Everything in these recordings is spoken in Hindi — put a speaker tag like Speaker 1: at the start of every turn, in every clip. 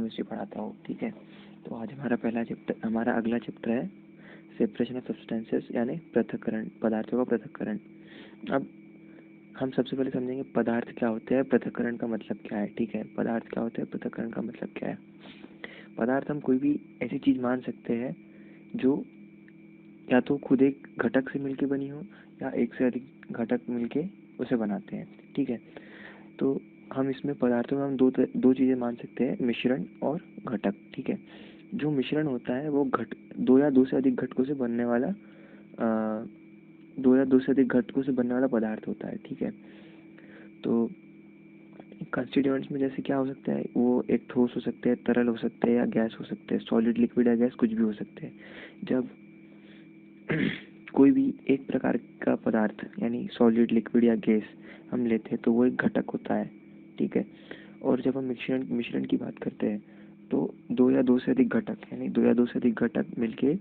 Speaker 1: केमिस्ट्री पढ़ाता हूँ, ठीक है। तो आज हमारा अगला चैप्टर है सेपरेशन ऑफ सब्सटेंसेस, यानी पृथक्करण, पदार्थों का पृथक्करण। अब हम सबसे पहले समझेंगे पदार्थ क्या होते हैं, पृथक्करण का मतलब क्या है, ठीक है। पदार्थ क्या होते हैं, पृथक्करण का मतलब क्या है। पदार्थ हम कोई भी ऐसी चीज़ मान सकते हैं जो या तो खुद एक घटक से मिलके बनी हो या एक से अधिक घटक मिलके उसे बनाते हैं, ठीक है। तो हम इसमें पदार्थों में हम दो चीज़ें मान सकते हैं, मिश्रण और घटक, ठीक है। जो मिश्रण होता है वो दो या दो से अधिक घटकों से बनने वाला पदार्थ होता है, ठीक है। तो कंस्टिट्यूएंट्स में जैसे क्या हो सकता है, वो एक ठोस हो सकते हैं, तरल हो सकते हैं या गैस हो सकते हैं, सॉलिड, लिक्विड या गैस, कुछ भी हो सकते हैं। जब कोई भी एक प्रकार का पदार्थ यानी सॉलिड, लिक्विड या गैस हम लेते हैं तो वो एक घटक होता है, ठीक है। और जब हम मिश्रण की बात करते हैं तो दो या दो से अधिक घटक मिलके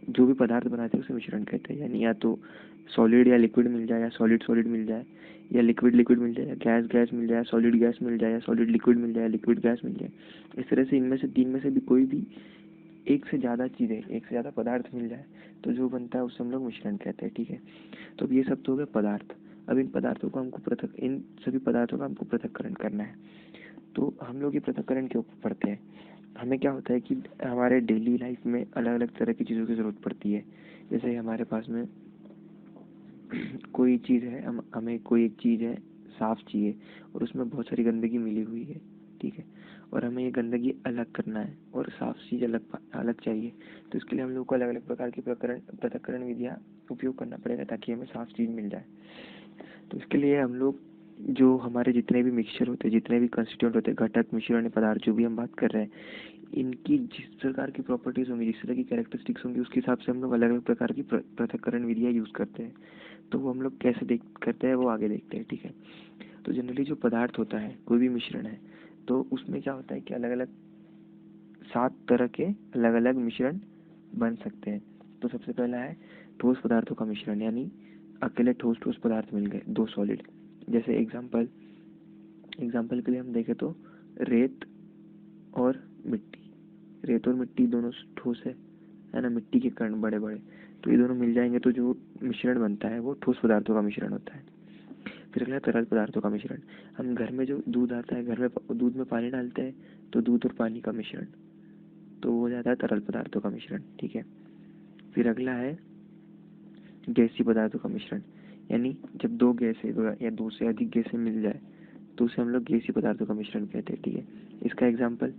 Speaker 1: जो भी पदार्थ बनाते हैं उसे मिश्रण कहते हैं। यानी या तो सॉलिड या लिक्विड मिल जाए या सॉलिड सॉलिड मिल जाए या लिक्विड लिक्विड मिल जाए या गैस गैस मिल जाए, सॉलिड गैस मिल जाए या सॉलिड लिक्विड मिल जाए, लिक्विड गैस मिल जाए। इस तरह से इनमें से तीन में से भी कोई भी एक से ज़्यादा पदार्थ मिल जाए तो जो बनता है उससे हम लोग मिश्रण कहते हैं, ठीक है। तो अब ये सब तो हो गए पदार्थ। अब इन सभी पदार्थों का हमको पृथक्करण करना है। तो हम लोग ये पृथक्करण के ऊपर पढ़ते हैं। हमें क्या होता है कि हमारे डेली लाइफ में अलग अलग तरह की चीज़ों की ज़रूरत पड़ती है। जैसे हमारे पास में कोई चीज़ है, हमें कोई एक चीज़ है, साफ़ चाहिए और उसमें बहुत सारी गंदगी मिली हुई है, ठीक है। और हमें ये गंदगी अलग करना है और साफ़ चीज़ अलग चाहिए। तो इसके लिए हम लोग को अलग अलग प्रकार की पृथक्करण विधियाँ उपयोग करना पड़ेगा ताकि हमें साफ़ चीज़ मिल जाए। तो इसके लिए हम लोग जो हमारे जितने भी मिक्सचर होते हैं, जितने भी कंस्टिट्यूएंट होते हैं, घटक, मिश्रण, पदार्थ, जो भी हम बात कर रहे हैं, इनकी जिस प्रकार की प्रॉपर्टीज़ होंगी, जिस तरह की कैरेक्टरिस्टिक्स होंगी, उसके हिसाब से हम लोग अलग अलग प्रकार की पृथक्करण विधियाँ यूज़ करते हैं। तो वो हम लोग कैसे करते हैं वो आगे देखते हैं, ठीक है। तो जनरली जो पदार्थ होता है, कोई भी मिश्रण है, तो उसमें क्या होता है कि अलग अलग 7 तरह के अलग अलग मिश्रण बन सकते हैं। तो सबसे पहला है ठोस पदार्थों का मिश्रण, यानी अकेले ठोस ठोस पदार्थ मिल गए, 2 सॉलिड। जैसे एग्जाम्पल के लिए हम देखें तो रेत और मिट्टी दोनों ठोस है ना, मिट्टी के कण बड़े बड़े, तो ये दोनों मिल जाएंगे तो जो मिश्रण बनता है वो ठोस पदार्थों का मिश्रण होता है। फिर अगला तरल पदार्थों का मिश्रण। हम घर में जो दूध आता है, घर में दूध में पानी डालते हैं तो दूध और पानी का मिश्रण, तो वो हो जाता है तरल पदार्थों का मिश्रण, ठीक है। फिर अगला है गैसीय पदार्थों का मिश्रण, यानी जब दो गैसें या दो से अधिक गैसें मिल जाए तो उसे हम लोग गैसीय पदार्थों का मिश्रण कहते हैं, ठीक है। इसका एग्जाम्पल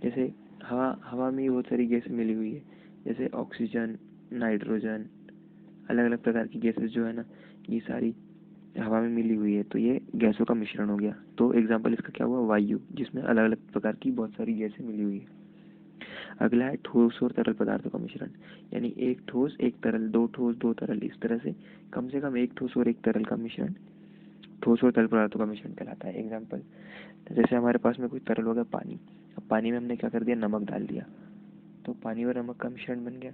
Speaker 1: जैसे हवा में बहुत सारी गैसें मिली हुई है, जैसे ऑक्सीजन, नाइट्रोजन, अलग अलग प्रकार की गैसेस जो है ना, ये सारी हवा में मिली हुई है, तो ये गैसों का मिश्रण हो गया। तो एग्जाम्पल इसका क्या हुआ, वायु, जिसमें अलग अलग प्रकार की बहुत सारी गैसें मिली हुई है। अगला है ठोस और तरल पदार्थों का मिश्रण, यानी एक ठोस एक तरल, दो ठोस दो तरल, इस तरह से कम एक ठोस और एक तरल का मिश्रण ठोस और तरल पदार्थों का मिश्रण कहलाता है। एग्जाम्पल जैसे हमारे पास में कोई तरल हो गया पानी, अब पानी में हमने क्या कर दिया, नमक डाल दिया, तो पानी और नमक का मिश्रण बन गया,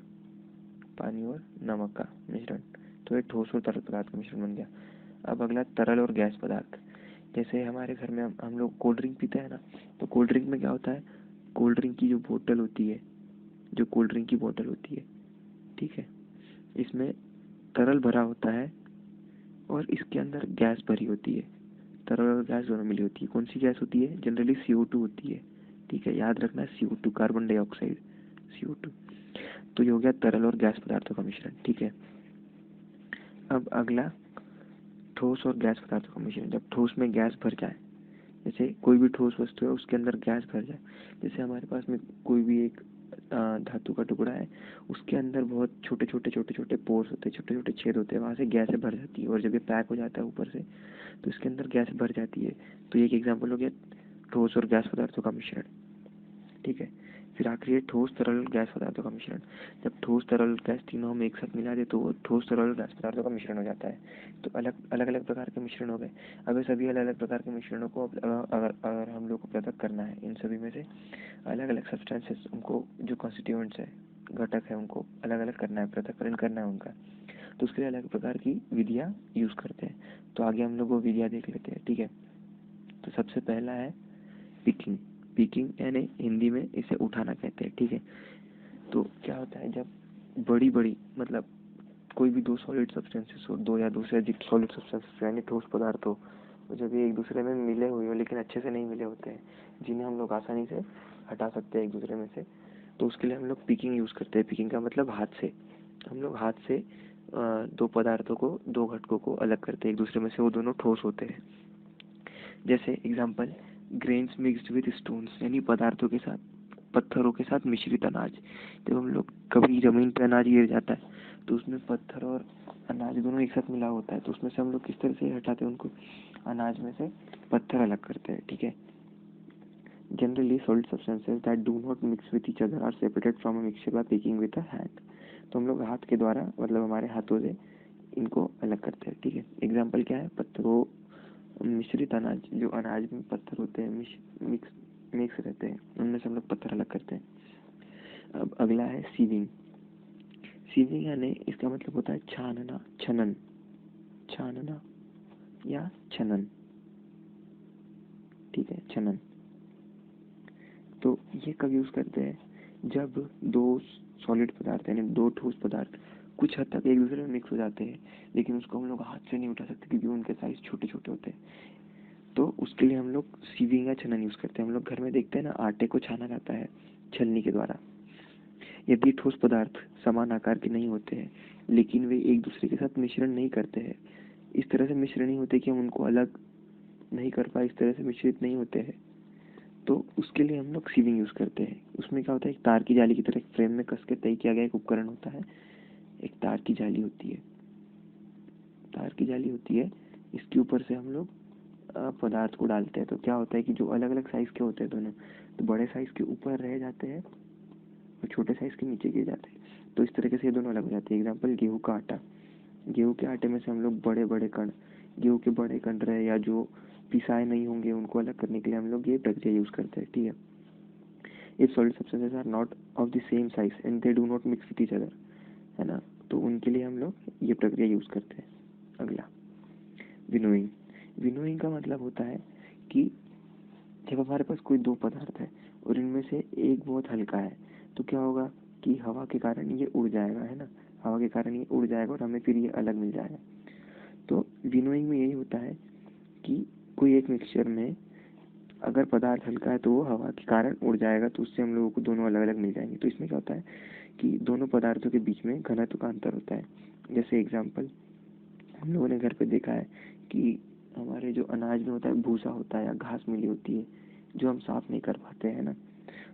Speaker 1: पानी और नमक का मिश्रण, तो ये ठोस और तरल पदार्थ का मिश्रण बन गया। अब अगला तरल और गैस पदार्थ। जैसे हमारे घर में हम लोग कोल्ड ड्रिंक पीते हैं ना, तो कोल्ड ड्रिंक में क्या होता है, कोल्ड ड्रिंक की जो बोतल होती है, ठीक है, इसमें तरल भरा होता है और इसके अंदर गैस भरी होती है। तरल और गैस दोनों मिली होती है। कौन सी गैस होती है, जनरली CO2 होती है, ठीक है, याद रखना, CO2, कार्बन डाइऑक्साइड, CO2। तो ये हो गया तरल और गैस पदार्थों का मिश्रण, ठीक है। अब अगला ठोस और गैस पदार्थों का मिश्रण। जब ठोस में गैस भर जाए, जैसे कोई भी ठोस वस्तु है उसके अंदर गैस भर जाए, जैसे हमारे पास में कोई भी एक धातु का टुकड़ा है, उसके अंदर बहुत छोटे छोटे पोर्स होते हैं, छोटे छोटे छेद होते हैं, वहाँ से गैस भर जाती है, और जब ये पैक हो जाता है ऊपर से तो इसके अंदर गैस भर जाती है। तो ये एक एग्जाम्पल हो गया ठोस और गैस पदार्थों का मिश्रण, ठीक है। फिर आखिरी है ठोस तरल गैस पदार्थों का मिश्रण। जब ठोस तरल गैस तीनों हम एक साथ मिला दे तो वो ठोस तरल गैस पदार्थों का मिश्रण हो जाता है। तो अलग अलग प्रकार के मिश्रण हो गए। अब ये सभी अलग अलग प्रकार के मिश्रणों को अगर हम लोग को पृथक करना है, इन सभी में से अलग अलग सब्सटेंसेस, उनको जो कॉन्स्टिट्यूएंट्स है, घटक है, उनको अलग अलग करना है, पृथक्करण करना है उनका, तो उसके लिए अलग प्रकार की विधियाँ यूज़ करते हैं। तो आगे हम लोग वो विधियाँ देख लेते हैं, ठीक है। तो सबसे पहला है पिकिंग। पिकिंग यानी हिंदी में इसे उठाना कहते हैं, ठीक है। तो क्या होता है, जब बड़ी बड़ी मतलब कोई भी दो सॉलिड सब्सटेंसेस हो, दो या दो से अधिक सॉलिड सब्सटेंसेस यानी ठोस पदार्थ हो, तो जब ये एक दूसरे में मिले हुए हो लेकिन अच्छे से नहीं मिले होते हैं, जिन्हें हम लोग आसानी से हटा सकते हैं एक दूसरे में से, तो उसके लिए हम लोग पिकिंग यूज़ करते हैं। पिकिंग का मतलब हाथ से, हम लोग हाथ से दो पदार्थों को, दो घटकों को अलग करते हैं एक दूसरे में से, वो दोनों ठोस होते हैं। जैसे example, grains mixed with stones यानी पदार्थों के साथ, पत्थरों के साथ मिश्रित अनाज। जब हम लोग कभी ज़मीन पर अनाज गिर जाता है तो उसमें पत्थर और अनाज दोनों एक साथ मिला होता है, तो उसमें से हम लोग किस तरह से हटाते हैं उनको, अनाज में से पत्थर अलग करते हैं, ठीक है। Generally solid substances that do not mix with each other are separated from a mixture by picking with a hand. तो हम लोग हाथ के द्वारा, मतलब हमारे हाथों से इनको अलग करते हैं, ठीक है। एग्जाम्पल क्या है, पत्थरों मिश्रित अनाज, जो अनाज में पत्थर होते हैं मिक्स रहते हैं, उनमें से हम लोग पत्थर अलग करते हैं। अब अगला है सीविंग। सीविंग यानी इसका मतलब होता है छानना, छनन, छानना या छनन, ठीक है, छनन। तो ये कब यूज़ करते हैं, जब दो सॉलिड पदार्थ यानी दो ठोस पदार्थ कुछ हद तक एक दूसरे में मिक्स हो जाते हैं, लेकिन उसको हम लोग हाथ से नहीं उठा सकते क्योंकि उनके साइज छोटे छोटे होते हैं। तो उसके लिए हम लोग सीविंग या छनन यूज़ करते हैं। हम लोग घर में देखते हैं ना, आटे को छाना जाता है छलनी के द्वारा। यदि ठोस पदार्थ समान आकार के नहीं होते हैं लेकिन वे एक दूसरे के साथ मिश्रण नहीं करते हैं, इस तरह से मिश्रण नहीं होते कि हम उनको अलग नहीं कर पाए, इस तरह से मिश्रित नहीं होते हैं, तो उसके लिए हम लोग सीविंग यूज़ करते हैं। उसमें क्या होता है, एक तार की जाली की तरह फ्रेम में कस के तय किया गया एक उपकरण होता है, एक तार की जाली होती है, तार की जाली होती है, इसके ऊपर से हम लोग पदार्थ को डालते हैं। तो क्या होता है कि जो अलग अलग साइज़ के होते हैं दोनों, तो बड़े साइज़ के ऊपर रह जाते हैं और छोटे साइज़ के नीचे गिर जाते हैं, तो इस तरीके से ये दोनों अलग हो जाते हैं। एग्जाम्पल, गेहूँ का आटा, गेहूँ के आटे में से हम लोग बड़े बड़े कण, गेहूँ के बड़े कण रहे या जो पिसाए नहीं होंगे उनको अलग करने के लिए हम लोग ये प्रक्रिया यूज़ करते हैं, ठीक है। If solid substances are not of the same size and they do not mix with each other, है ना, तो उनके लिए हम लोग ये प्रक्रिया यूज़ करते हैं। अगला, विनोइंग। विनोइंग का मतलब होता है कि जब हमारे पास कोई दो पदार्थ है और इनमें से एक बहुत हल्का है, तो क्या होगा कि हवा के कारण ये उड़ जाएगा, है ना, हवा के कारण ये उड़ जाएगा और हमें फिर ये अलग मिल जाएगा। तो विनोइंग में यही होता है कि कोई एक मिक्सचर में अगर पदार्थ हल्का है तो वो हवा के कारण उड़ जाएगा, तो उससे हम लोगों को दोनों अलग अलग मिल जाएंगे। तो इसमें क्या होता है कि दोनों पदार्थों के बीच में घनत्व का अंतर होता है। जैसे एग्जाम्पल, हम लोगों ने घर पे देखा है कि हमारे जो अनाज में होता है भूसा होता है या घास मिली होती है जो हम साफ नहीं कर पाते हैं ना,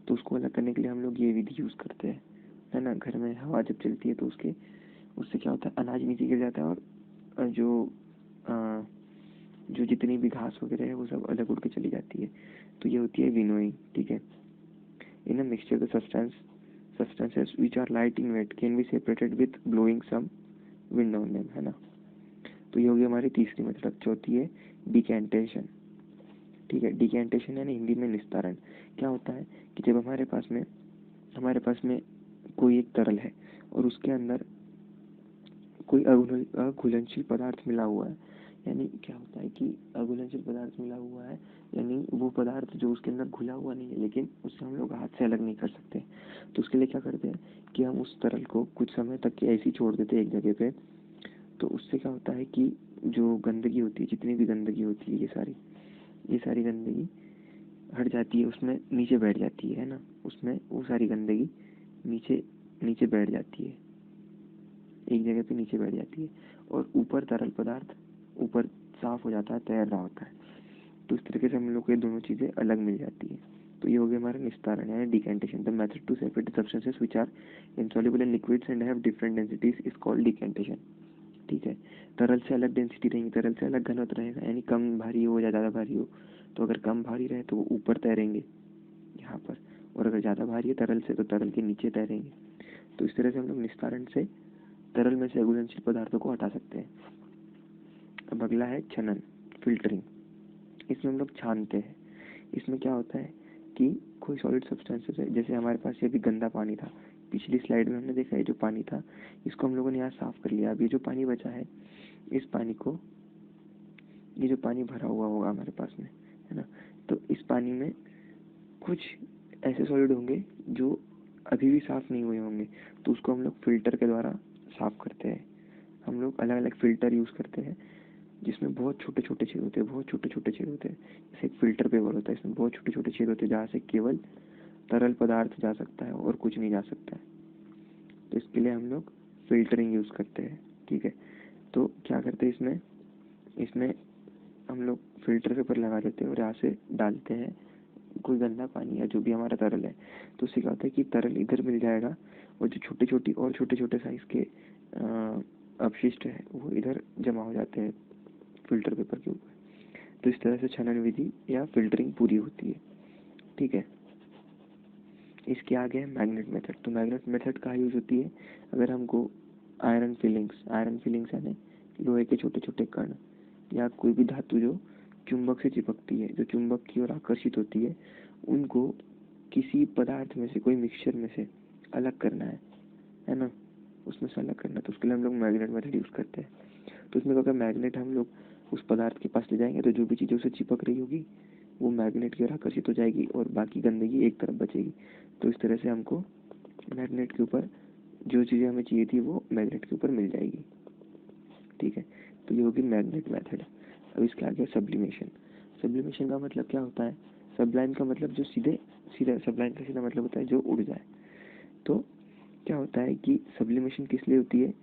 Speaker 1: तो उसको अलग करने के लिए हम लोग ये विधि यूज़ करते हैं, है ना। घर में हवा जब चलती है तो उससे क्या होता है, अनाज नीचे गिर जाता है और जो जितनी भी घास वगैरह है वो सब अलग उड़ के चली जाती है। तो ये होती है विनोइंग, ठीक है। In a mixture the substances which are light in weight can be separated with blowing some wind on them, है ना। तो ये होगी हमारी तीसरी मेथड। चौथी है डिकेंटेशन, ठीक है। डिकेंटेशन यानी हिंदी में निस्तारण। क्या होता है कि जब हमारे पास में कोई एक तरल है और उसके अंदर कोई अघुलनशील पदार्थ मिला हुआ है, यानी क्या होता है कि अघुलनशील पदार्थ मिला हुआ है यानी वो पदार्थ जो उसके अंदर घुला हुआ नहीं है लेकिन उससे हम लोग हाथ से अलग नहीं कर सकते, तो उसके लिए क्या करते हैं कि हम उस तरल को कुछ समय तक ऐसे ही छोड़ देते हैं एक जगह पे। तो उससे क्या होता है कि जो गंदगी होती है, जितनी भी गंदगी होती है, ये सारी गंदगी हट जाती है, उसमें नीचे बैठ जाती है ना, उसमें वो सारी गंदगी नीचे नीचे बैठ जाती है, एक जगह पे नीचे बैठ जाती है और ऊपर तरल पदार्थ ऊपर साफ हो जाता है, तैर रहा होता है। तो इस तरीके से हम लोग को ये दोनों चीज़ें अलग मिल जाती है। तो ये हो गया हमारा निस्तारण यानी decantation. The method to separate substances which are insoluble in liquids and have different densities is called decantation, ठीक है। तरल से अलग डेंसिटी रहेंगी, तरल से अलग घनत्व रहेगा, यानी कम भारी हो या ज़्यादा भारी हो, तो अगर कम भारी रहे तो वो ऊपर तैरेंगे यहाँ पर, और अगर ज़्यादा भारी है तरल से तो तरल के नीचे तैरेंगे। तो इस तरह से हम लोग निस्तारण से तरल में से अघुलनशील पदार्थों को हटा सकते हैं। अब अगला है छनन, फिल्टरिंग। इसमें हम लोग छानते हैं। इसमें क्या होता है कि कोई सॉलिड सब्सटेंसेस है, जैसे हमारे पास ये भी गंदा पानी था, पिछली स्लाइड में हमने देखा है जो पानी था इसको हम लोगों ने यहाँ साफ कर लिया। अब ये जो पानी बचा है, इस पानी को, ये जो पानी भरा हुआ होगा हमारे पास में, है ना, तो इस पानी में कुछ ऐसे सॉलिड होंगे जो अभी भी साफ़ नहीं हुए होंगे, तो उसको हम लोग फ़िल्टर के द्वारा साफ़ करते हैं। हम लोग अलग अलग फ़िल्टर यूज़ करते हैं जिसमें बहुत छोटे छोटे छेद होते हैं, बहुत छोटे छोटे छेद होते हैं। जैसे एक फ़िल्टर पेपर होता है, इसमें बहुत छोटे छोटे छेद होते हैं जहाँ से केवल तरल पदार्थ जा सकता है और कुछ नहीं जा सकता है। तो इसके लिए हम लोग फ़िल्टरिंग यूज़ करते हैं। ठीक है, तो क्या करते हैं इसमें इसमें हम लोग फ़िल्टर पेपर लगा देते हैं और यहाँ से डालते हैं कोई गंदा पानी या जो भी हमारा तरल है। तो उससे क्या होता है कि तरल इधर मिल जाएगा और जो छोटे छोटी और छोटे छोटे साइज़ के अपशिष्ट है वो इधर जमा हो जाते हैं फ़िल्टर पेपर के ऊपर। तो इस तरह से छनन विधि या फ़िल्टरिंग पूरी होती है। ठीक है, इसके आगे है मैग्नेट मेथड। तो मैग्नेट मेथड कहाँ यूज़ होती है? अगर हमको आयरन फिलिंग्स यानी लोहे के छोटे छोटे कण या कोई भी धातु जो चुंबक से चिपकती है, जो चुंबक की ओर आकर्षित होती है, उनको किसी पदार्थ में से, कोई मिक्सचर में से अलग करना है ना, उसमें से अलग करना। तो उसके लिए हम लोग मैग्नेट मेथड यूज़ करते हैं। तो उसमें अगर मैग्नेट हम लोग उस पदार्थ के पास ले जाएंगे तो जो भी चीज़ें उसे चिपक रही होगी वो मैग्नेट की ओर आकर्षित हो जाएगी और बाकी गंदगी एक तरफ बचेगी। तो इस तरह से हमको मैग्नेट के ऊपर जो चीज़ें हमें चाहिए थी वो मैग्नेट के ऊपर मिल जाएगी। ठीक है, तो ये होगी मैग्नेट मेथड। अब इसके आगे सब्लिमेशन। सब्लिमेशन का मतलब क्या होता है? सब्लाइम का मतलब जो सीधे सीधा सब्लाइम का सीधा मतलब होता है जो उड़ जाए। तो क्या होता है कि सब्लिमेशन किस लिए होती है?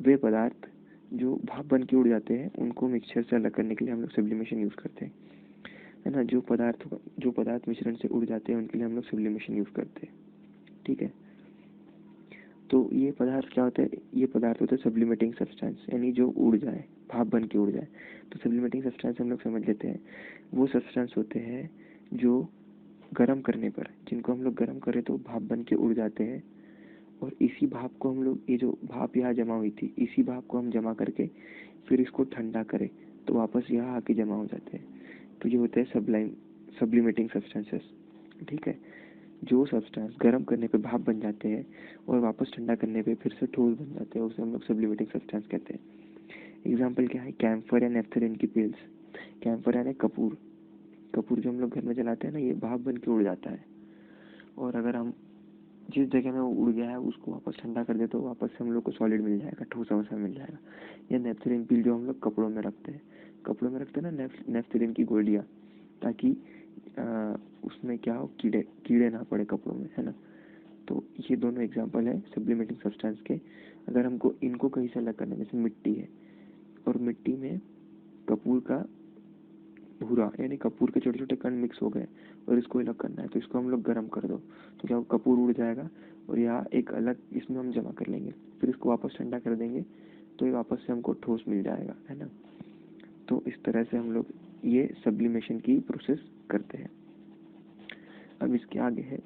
Speaker 1: वे पदार्थ जो भाप बन के उड़ जाते हैं उनको मिक्सचर से अलग करने के लिए हम लोग सब्लिमेशन यूज़ करते हैं, है ना। जो पदार्थ मिश्रण से उड़ जाते हैं उनके लिए हम लोग सब्लिमेशन यूज़ करते हैं। ठीक है, तो ये पदार्थ क्या होता है? ये पदार्थ होता है सब्लिमेटिंग सब्सटेंस, यानी जो उड़ जाए, भाप बन के उड़ जाए। तो सब्लिमेटिंग सब्सटेंस हम लोग समझ लेते हैं, वो सब्सटेंस होते हैं जो गर्म करने पर, जिनको हम लोग गर्म करें तो भाप बन के उड़ जाते हैं और इसी भाप को हम लोग, ये जो भाप यहाँ जमा हुई थी, इसी भाप को हम जमा करके फिर इसको ठंडा करें तो वापस यहाँ आके जमा हो जाते हैं। तो ये होते हैं सब्लिमेटिंग सब्सटेंसेस। ठीक है, जो सब्सटेंस गर्म करने पे भाप बन जाते हैं और वापस ठंडा करने पे फिर से ठोस बन जाते हैं, उसे हम लोग सब्लिमेटिंग सब्सटेंस कहते हैं। एग्जाम्पल क्या है? कैम्फर या नेफ्थलीन की पिल्स। कैम्फर यानी कपूर जो हम लोग घर में जलाते हैं ना, ये भाप बन के उड़ जाता है और अगर हम जिस जगह में वो उड़ गया है उसको वापस ठंडा कर दे तो वापस से हम लोग को सॉलिड मिल जाएगा, ठोसा वसा मिल जाएगा। या नेफ्थलीन पिल जो हम लोग कपड़ों में रखते हैं ना, नेफ्थलीन की गोलियाँ, ताकि उसमें क्या हो, कीड़े ना पड़े कपड़ों में, है ना। तो ये दोनों एग्जांपल है सब्लिमेटिंग सब्सटेंस के। अगर हमको इनको कहीं से अलग करना है, जैसे मिट्टी है और मिट्टी में कपूर का भूरा यानी कपूर के छोटे छोटे कण मिक्स हो गए और इसको अलग करना है, तो इसको हम लोग गर्म कर दो तो क्या कपूर उड़ जाएगा और यहाँ एक अलग इसमें हम जमा कर लेंगे, फिर इसको वापस ठंडा कर देंगे तो ये वापस से हमको ठोस मिल जाएगा, है ना। तो इस तरह से हम लोग ये सब्लिमेशन की प्रोसेस करते हैं। अब इसके आगे है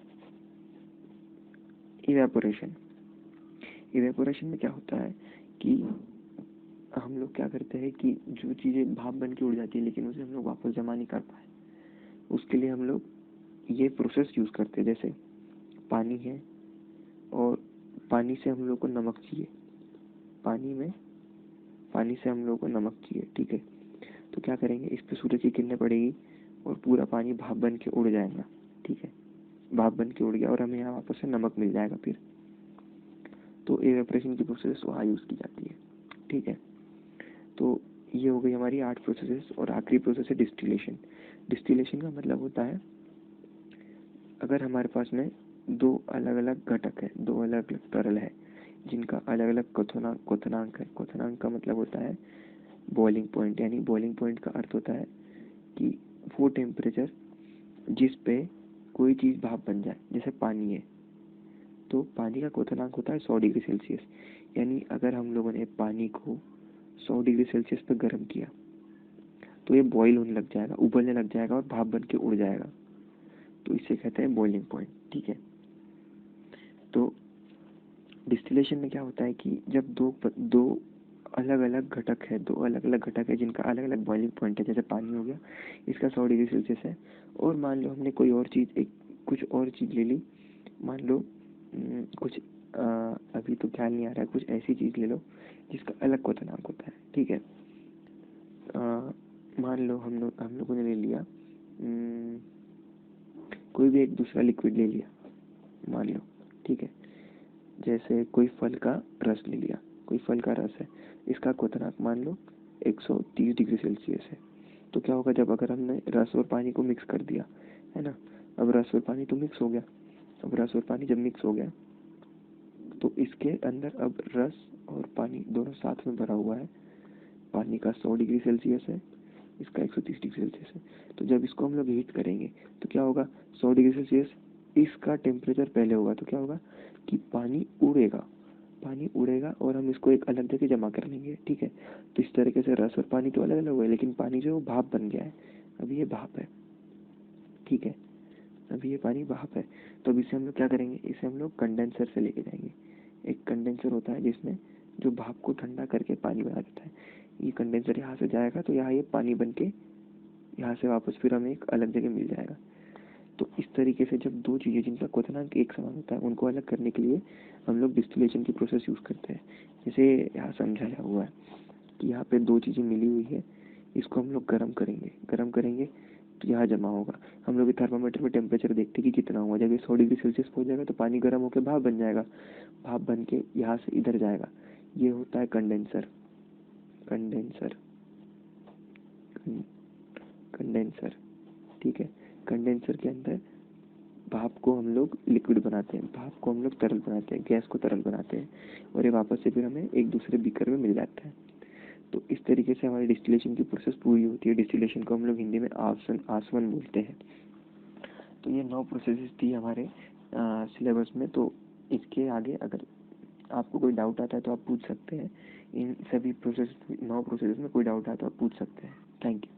Speaker 1: इवेपोरेशन। इवेपोरेशन में क्या होता है कि हम लोग क्या करते हैं कि जो चीज़ें भाप बन के उड़ जाती है लेकिन उसे हम लोग वापस जमा नहीं कर पाए, उसके लिए हम लोग ये प्रोसेस यूज़ करते हैं। जैसे पानी है और पानी से हम लोग को नमक चाहिए, पानी से हम लोग को नमक चाहिए। ठीक है, तो क्या करेंगे, इस पे सूरज की किरणें पड़ेगी और पूरा पानी भाप बन के उड़ जाएगा। ठीक है, भाप बन के उड़ गया और हमें यहाँ वापस से नमक मिल जाएगा फिर। तो एवेपोरेशन की प्रोसेस वहाँ यूज़ की जाती है। ठीक है, तो ये हो गई हमारी 8 प्रोसेसेस और आखिरी प्रोसेस है डिस्टिलेशन। डिस्टिलेशन का मतलब होता है अगर हमारे पास में दो अलग अलग घटक है, दो अलग अलग तरल है जिनका अलग अलग क्वथनांक है। क्वथनांक का मतलब होता है बॉइलिंग पॉइंट, यानी बॉइलिंग पॉइंट का अर्थ होता है कि वो टेम्परेचर जिस पे कोई चीज़ भाप बन जाए। जैसे पानी है तो पानी का क्वथनांक होता है 100 डिग्री सेल्सियस, यानी अगर हम लोगों ने पानी को 100 डिग्री सेल्सियस पर गर्म किया तो ये बॉईल होने लग जाएगा, उबलने लग जाएगा और भाप बन के उड़ जाएगा। तो इसे कहते हैं बॉइलिंग पॉइंट। ठीक है, तो डिस्टिलेशन में क्या होता है कि जब दो अलग अलग घटक है जिनका अलग अलग बॉइलिंग पॉइंट है। जैसे पानी हो गया, इसका 100 डिग्री सेल्सियस है और मान लो हमने कोई और चीज़ कुछ और चीज़ ले ली, मान लो कुछ अभी तो ख्याल नहीं आ रहा है, कुछ ऐसी चीज़ ले लो जिसका अलग क्वथनांक होता है। ठीक है, मान लो हम लोगों ने ले लिया कोई भी एक दूसरा लिक्विड ले लिया मान लो, ठीक है, जैसे कोई फल का रस ले लिया, कोई फल का रस है, इसका क्वथनांक मान लो 130 डिग्री सेल्सियस है। तो क्या होगा, जब अगर हमने रस और पानी को मिक्स कर दिया है ना, अब रस और पानी तो मिक्स हो गया, अब रस और पानी जब मिक्स हो गया तो इसके अंदर अब रस और पानी दोनों साथ में भरा हुआ है। पानी का 100 डिग्री सेल्सियस है, इसका 130 डिग्री सेल्सियस है। तो जब इसको हम लोग हीट करेंगे तो क्या होगा, 100 डिग्री सेल्सियस इसका टेम्परेचर पहले होगा, तो क्या होगा कि पानी उड़ेगा, पानी उड़ेगा और हम इसको एक अलग जगह जमा कर लेंगे, ठीक है। तो इस तरीके से रस और पानी तो अलग अलग हुआ है, लेकिन पानी जो भाप बन गया है, अभी ये भाप है, ठीक है, अभी ये पानी भाप है। तो अब इसे हम लोग क्या करेंगे, इसे हम लोग कंडेंसर से लेके जाएंगे। एक कंडेंसर होता है जिसमें जो भाप को ठंडा करके पानी बना देता है। ये कंडेंसर यहाँ से जाएगा तो यहाँ ये पानी बन के यहाँ से वापस फिर हमें एक अलग जगह मिल जाएगा। तो इस तरीके से जब दो चीज़ें जिनका क्वथनांक एक समान होता है उनको अलग करने के लिए हम लोग डिस्टिलेशन की प्रोसेस यूज़ करते हैं। जैसे यहाँ समझाया हुआ है कि यहाँ पे दो चीज़ें मिली हुई है, इसको हम लोग गर्म करेंगे, गर्म करेंगे तो यहाँ जमा होगा। हम लोग थर्मामीटर में टेम्परेचर देखते हैं कि कितना हुआ, जब ये 100 डिग्री सेल्सियस पहुँच जाएगा तो पानी गर्म होकर भाप बन जाएगा, भाप बन के यहाँ से इधर जाएगा। ये होता है कंडेंसर, कंडेंसर, कंडेंसर, ठीक है। कंडेंसर के अंदर भाप को हम लोग लिक्विड बनाते हैं, भाप को हम लोग तरल बनाते हैं, गैस को तरल बनाते हैं, और ये वापस से फिर हमें एक दूसरे बीकर में मिल जाता है। तो इस तरीके से हमारी डिस्टिलेशन की प्रोसेस पूरी होती है। डिस्टिलेशन को हम लोग हिंदी में आसवन बोलते हैं। तो ये 9 प्रोसेसेस थी हमारे सिलेबस में। तो इसके आगे अगर आपको कोई डाउट आता है तो आप पूछ सकते हैं। इन सभी 9 प्रोसेस में कोई डाउट आता है तो आप पूछ सकते हैं। Thank you.